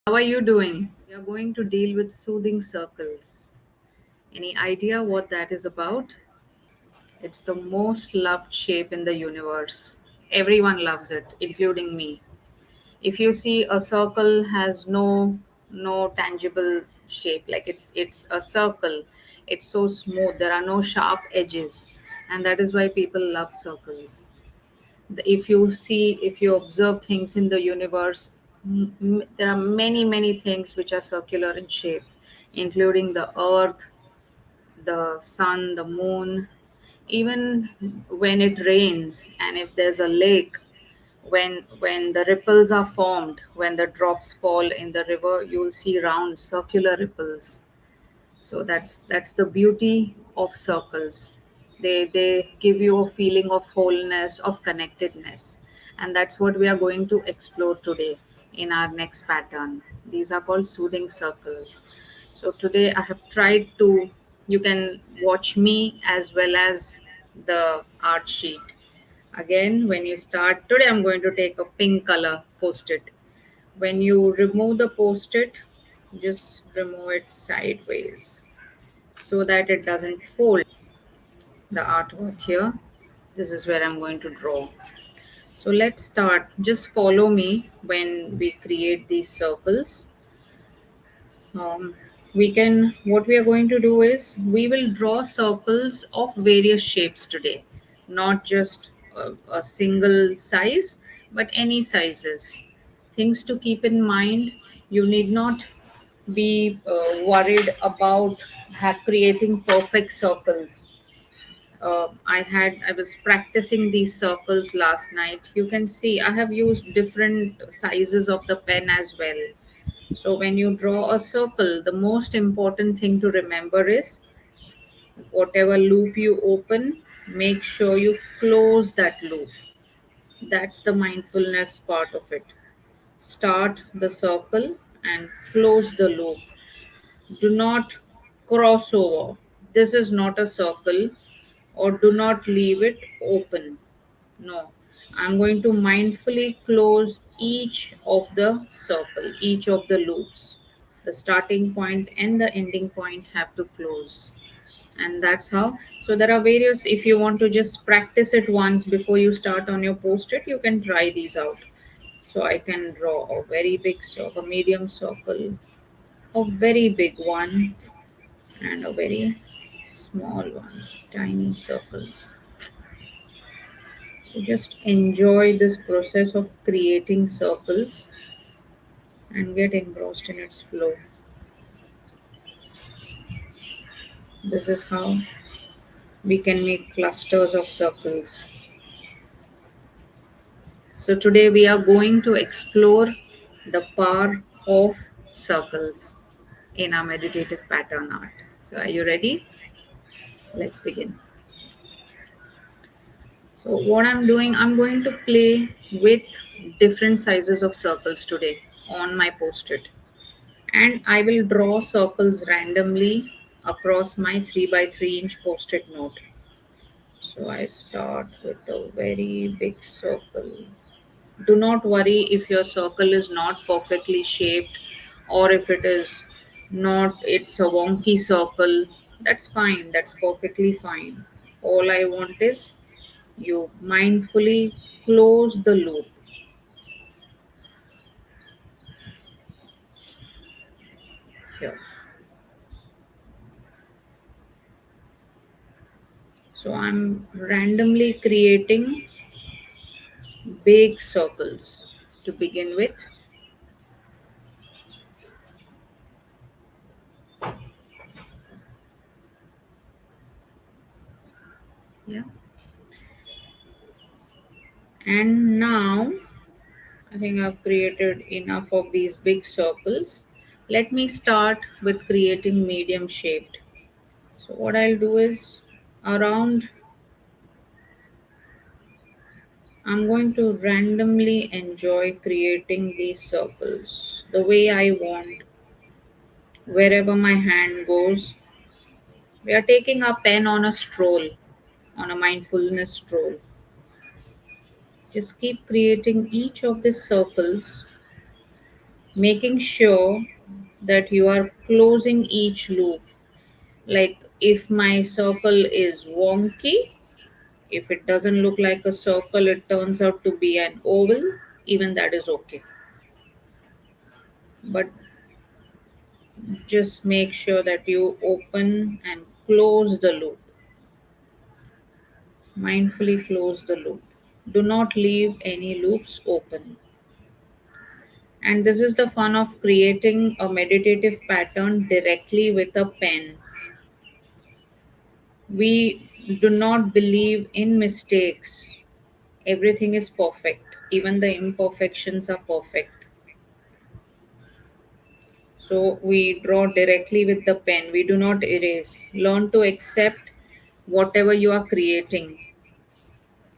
How are you doing? We are going to deal with soothing circles. Any idea what that is about? It's the most loved shape in the universe. Everyone loves it, including me. If you see a circle has no tangible shape, like it's a circle. It's so smooth. There are no sharp edges, and that is why people love circles. If you observe things in the universe, there are many things which are circular in shape, including the earth, the sun, the moon. Even when it rains and if there's a lake, when the ripples are formed, when the drops fall in the river, you'll see round circular ripples. So that's the beauty of circles. They give you a feeling of wholeness, of connectedness, and that's what we are going to explore today in our next pattern. These are called soothing circles. So today I have tried to, you can watch me as well as the art sheet. Again, when you start today, I'm going to take a pink color post-it. When you remove the post-it, just remove it sideways so that it doesn't fold. The artwork here, this is where I'm going to draw. So let's start. Just follow me when we create these circles. We can, what we are going to do is we will draw circles of various shapes today, not just a single size, but any sizes. Things to keep in mind: you need not be worried about creating perfect circles. I was practicing these circles last night. You can see I have used different sizes of the pen as well. So when you draw a circle, the most important thing to remember is whatever loop you open, make sure you close that loop. That's the mindfulness part of it. Start the circle and close the loop. Do not cross over. This is not a circle, or do not leave it open. No, I'm going to mindfully close each of the circle, each of the loops. The starting point and the ending point have to close. And that's how. So there are various, if you want to just practice it once before you start on your post-it, you can try these out. So I can draw a very big circle, a medium circle, a very big one, and a very small one, tiny circles. So just enjoy this process of creating circles and get engrossed in its flow. This is how we can make clusters of circles. So today we are going to explore the power of circles in our meditative pattern art. So are you ready? Let's begin. So what I'm doing, I'm going to play with different sizes of circles today on my post-it. And I will draw circles randomly across my 3 by 3-inch post-it note. So I start with a very big circle. Do not worry if your circle is not perfectly shaped, or if it is not, it's a wonky circle. That's fine, that's perfectly fine. All I want is you mindfully close the loop here. So I'm randomly creating big circles to begin with. Yeah. And now I think I've created enough of these big circles. Let me start with creating medium shaped. So what I'll do is around, I'm going to randomly enjoy creating these circles the way I want. Wherever my hand goes, we are taking our pen on a stroll, on a mindfulness stroll. Just keep creating each of these circles making sure that you are closing each loop. Like if my circle is wonky, if it doesn't look like a circle, it turns out to be an oval, even that is okay. But just make sure that you open and close the loop. Mindfully close the loop. Do not leave any loops open. And this is the fun of creating a meditative pattern directly with a pen. We do not believe in mistakes. Everything is perfect. Even the imperfections are perfect. So we draw directly with the pen. We do not erase. Learn to accept whatever you are creating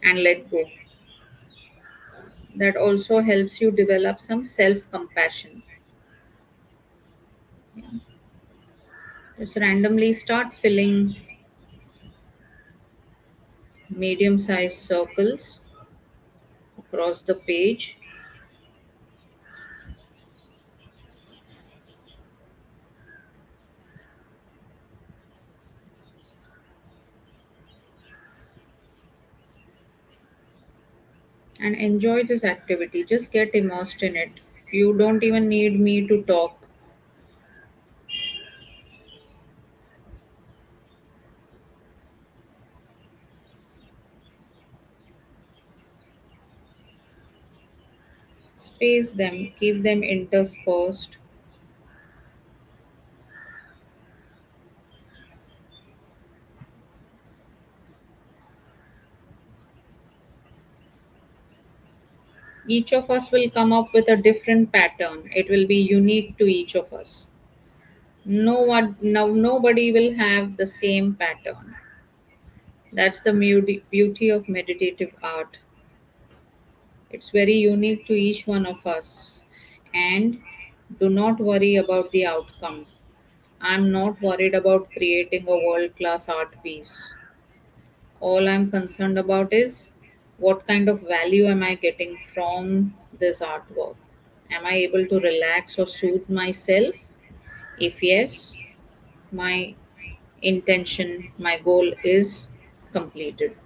and let go. That also helps you develop some self compassion. Just randomly start filling medium sized circles across the page and enjoy this activity. Just get immersed in it. You don't even need me to talk. Space them, keep them interspersed. Each of us will come up with a different pattern. It will be unique to each of us. No one, no, nobody will have the same pattern. That's the beauty of meditative art. It's very unique to each one of us. And do not worry about the outcome. I'm not worried about creating a world class art piece. All I'm concerned about is what kind of value am I getting from this artwork? Am I able to relax or soothe myself? If yes, my intention, my goal is completed.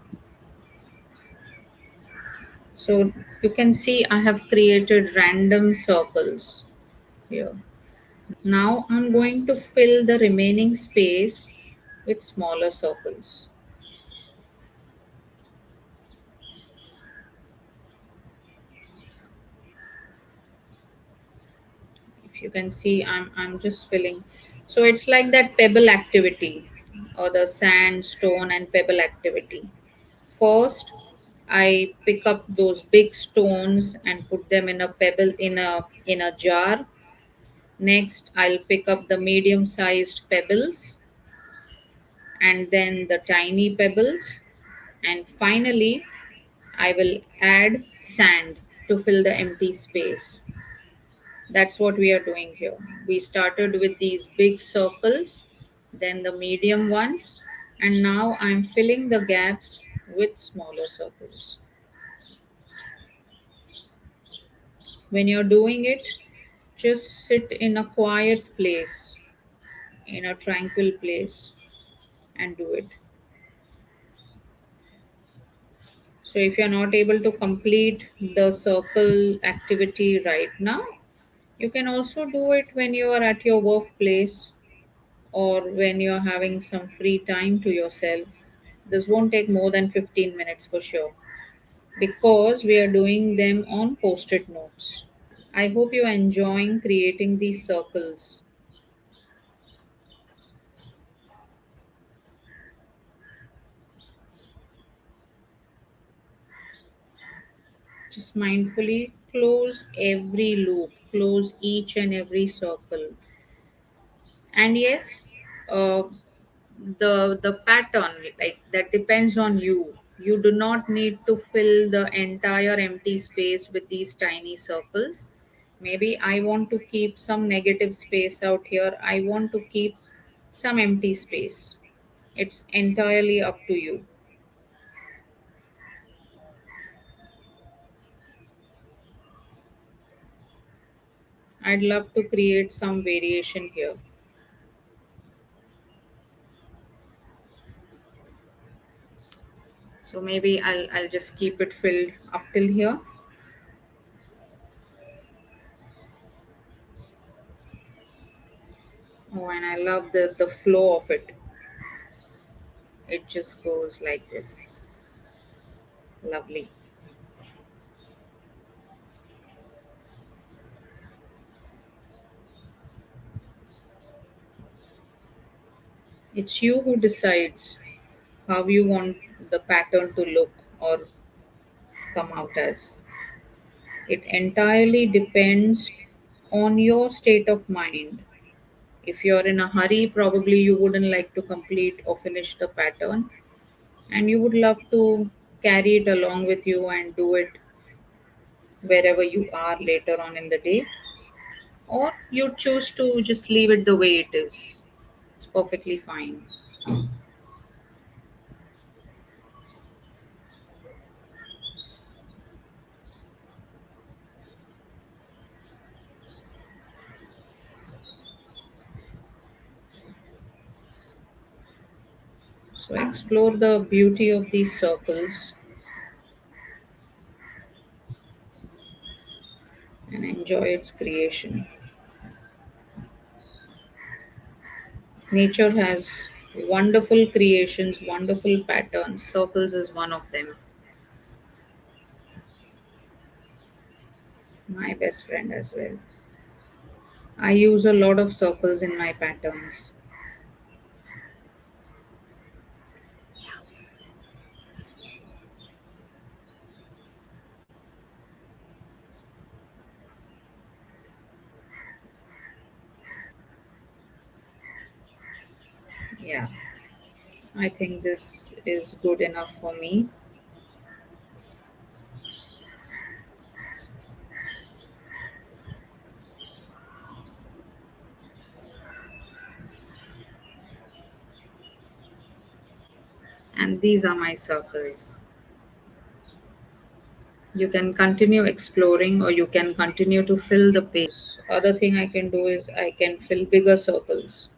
So you can see I have created random circles here. Now I'm going to fill the remaining space with smaller circles. If you can see, I'm just filling. So it's like that pebble activity or the sand, stone, and pebble activity. First, I pick up those big stones and put them in a pebble in a jar. Next, I'll pick up the medium-sized pebbles and then the tiny pebbles, and finally, I will add sand to fill the empty space. That's what we are doing here. We started with these big circles, then the medium ones, and now I'm filling the gaps with smaller circles. When you're doing it, just sit in a quiet place, in a tranquil place, and do it. So, if you're not able to complete the circle activity right now, you can also do it when you are at your workplace or when you're having some free time to yourself. This won't take more than 15 minutes for sure because we are doing them on post it notes. I hope you're enjoying creating these circles. Just mindfully close every loop, close each and every circle. And yes, uh, the pattern like that depends on you. You do not need to fill the entire empty space with these tiny circles. Maybe I want to keep some negative space out here. I want to keep some empty space. It's entirely up to you. I'd love to create some variation here. So maybe I'll just keep it filled up till here. Oh, and I love the flow of it. It just goes like this. Lovely. It's you who decides how you want the pattern to look or come out as. It entirely depends on your state of mind. If you're in a hurry, probably you wouldn't like to complete or finish the pattern, and you would love to carry it along with you and do it wherever you are later on in the day, or you choose to just leave it the way it is. It's perfectly fine. So explore the beauty of these circles and enjoy its creation. Nature has wonderful creations, wonderful patterns. Circles is one of them. My best friend as well. I use a lot of circles in my patterns. Yeah, I think this is good enough for me. And these are my circles. You can continue exploring or you can continue to fill the page. Other thing I can do is I can fill bigger circles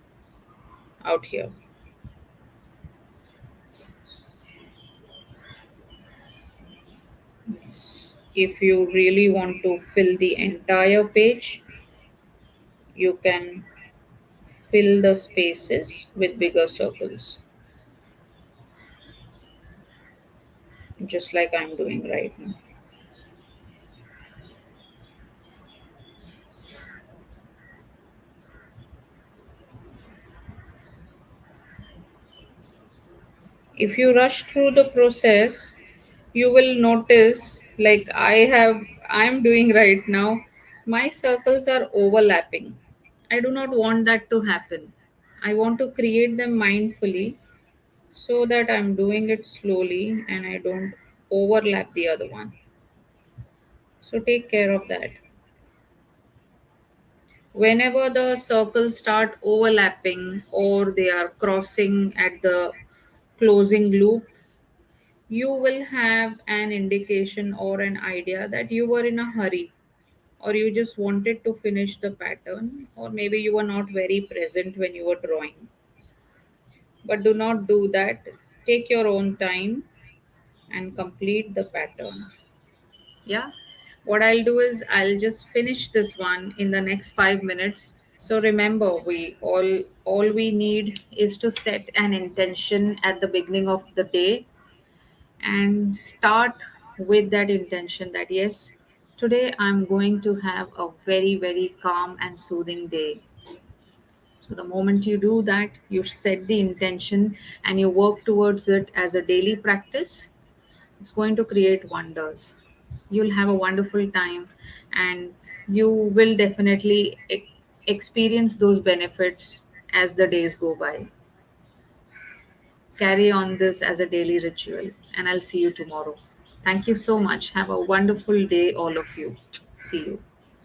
out here. Yes. If you really want to fill the entire page, you can fill the spaces with bigger circles, just like I'm doing right now. If you rush through the process, you will notice, like I'm doing right now, my circles are overlapping. I do not want that to happen. I want to create them mindfully so that I'm doing it slowly and I don't overlap the other one. So take care of that. Whenever the circles start overlapping or they are crossing at the closing loop, you will have an indication or an idea that you were in a hurry, or you just wanted to finish the pattern, or maybe you were not very present when you were drawing. But do not do that. Take your own time and complete the pattern. Yeah. What I'll do is I'll just finish this one in the next 5 minutes. So remember, we all we need is to set an intention at the beginning of the day and start with that intention that yes, today I'm going to have a very, very calm and soothing day. So the moment you do that, you set the intention and you work towards it as a daily practice, it's going to create wonders. You'll have a wonderful time and you will definitely experience those benefits as the days go by. Carry on this as a daily ritual, and I'll see you tomorrow. Thank you so much. Have a wonderful day, all of you. See you.